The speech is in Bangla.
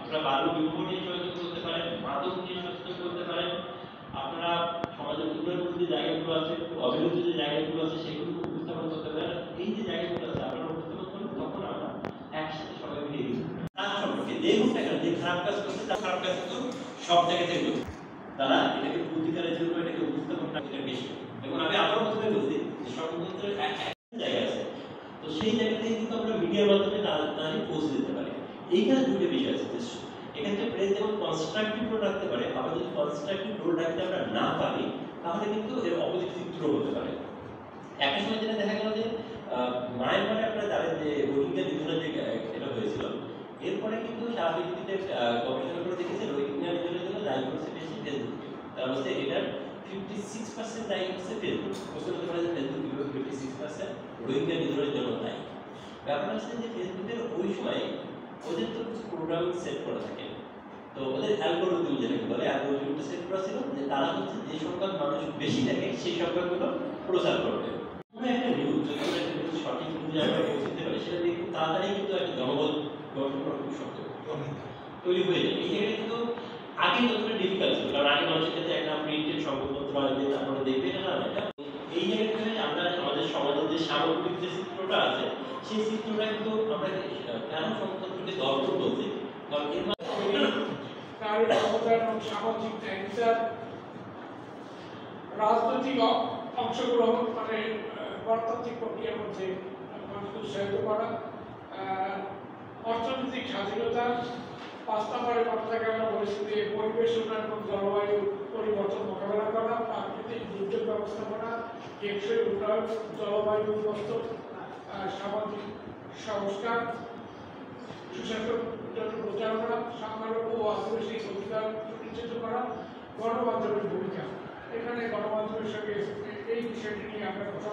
আপনারা বাল্য বিবাহ নিয়ে সচেতন করতে পারেন, মাদক নিয়ে সচেতন করতে পারেন, আপনারা সমাজের উন্নয়ন যে জায়গাগুলো আছে, অবহেলিত যে জায়গাগুলো আছে সেগুলো উপস্থাপন করতে পারেন। এই যে জায়গাগুলো আছে আপনারা উপস্থাপন করবেন, তখন আমরা একসাথে সবাই মিলে এগিয়ে যাবো। তার সম্পর্কে দেখুন না কেন, যে খারাপ কাজ করছে তার খারাপ কাজ কিন্তু সব জায়গা থেকে করছে, তারা এটাকে প্রতিকারের জন্য এটাকে উপস্থাপন করা এটা বেশি। এবং আমি আবার প্রথমে বলছি যে ষড়যন্ত্রের জায়গা আছে, তো সেই জায়গা থেকে কিন্তু আমরা মিডিয়ার মাধ্যমে তাদের পৌঁছে দিতে পারি। এইখানে দুটো বিষয় আছে, এখানে প্রেস যেমন কনস্ট্রাকটিভ রোল রাখতে পারে, আবার যদি কনস্ট্রাকটিভ রোল রাখতে আমরা না পারি তাহলে কিন্তু এর অপোজিট চিত্র হতে পারে। একটা সময় যেটা দেখা গেল যে মায়ানমারে আপনারা জানেন যে রোহিঙ্গা নিধনের যে এটা হয়েছিল, এরপরে কিন্তু সারা পৃথিবীতে গবেষণা করে দেখেছে রোহিঙ্গা নিধনের জন্য দায়ী করছে বেশি ফেসবুককে। তার মধ্যে এটার 56% দায়ী হচ্ছে ফেসবুক। প্রশ্ন করতে পারে যে ফেসবুক কিভাবে 56% রোহিঙ্গা নিধনের জন্য দায়ী। ব্যাপারটা হচ্ছে যে ফেসবুকের ওই সময় ওদের তো কিছু প্রোগ্রাম সেট করা থাকে, তো ওদের অ্যালগরিদম যেটাকে বলে অ্যালগরিদমটা সেট করা ছিল যে তারা হচ্ছে যে সংখ্যক মানুষ বেশি থাকে সেই সংখ্যাগুলো প্রচার করবে। কোনো একটা নিউজ যদি আমরা একটা নিউজ সঠিক নিউজে আমরা পৌঁছতে পারি, সেটা দিয়ে খুব তাড়াতাড়ি কিন্তু একটা জনবল গঠন করা খুব শক্ত তৈরি হয়ে যাবে। এই জায়গায় কিন্তু আগে যতটা ডিফিকাল্ট ছিল, কারণ আগে মানুষের কাছে একটা প্রিন্টেড সংবাদপত্র আসবে তারপরে দেখবে, এটা না, এটা এই জায়গায় আমরা আমাদের সমাজের যে সামগ্রিক যে চিত্রটা আছে সেই চিত্রটা কিন্তু আমরা কেন সংবাদপত্রকে দর্পণ বলছি, কারণ এর নারী ক্ষমতা এবং সামাজিক ন্যায়বিচার, রাজনৈতিক অংশগ্রহণ মানে গণতান্ত্রিক প্রক্রিয়ার মধ্যে মানুষকে উৎসাহিত করা, অর্থনৈতিক স্বাধীনতা, 5 নম্বরে কথাটাকে আমরা বলেছি যে পরিবেশ উন্নয়ন এবং জলবায়ু পরিবর্তন মোকাবেলা করা, প্রাকৃতিক দুর্যোগ ব্যবস্থাপনা, টেকসই উন্নয়ন, জলবায়ু পরিবর্তন, সামাজিক সংস্কার, সুশাসন প্রচারণা, সংখ্যালঘু ও আদিবাসী অধিকার সুনিশ্চিত করা, গণমাধ্যমের ভূমিকা। এখানে গণমাধ্যমের সঙ্গে এই বিষয়টি নিয়ে আমরা কথা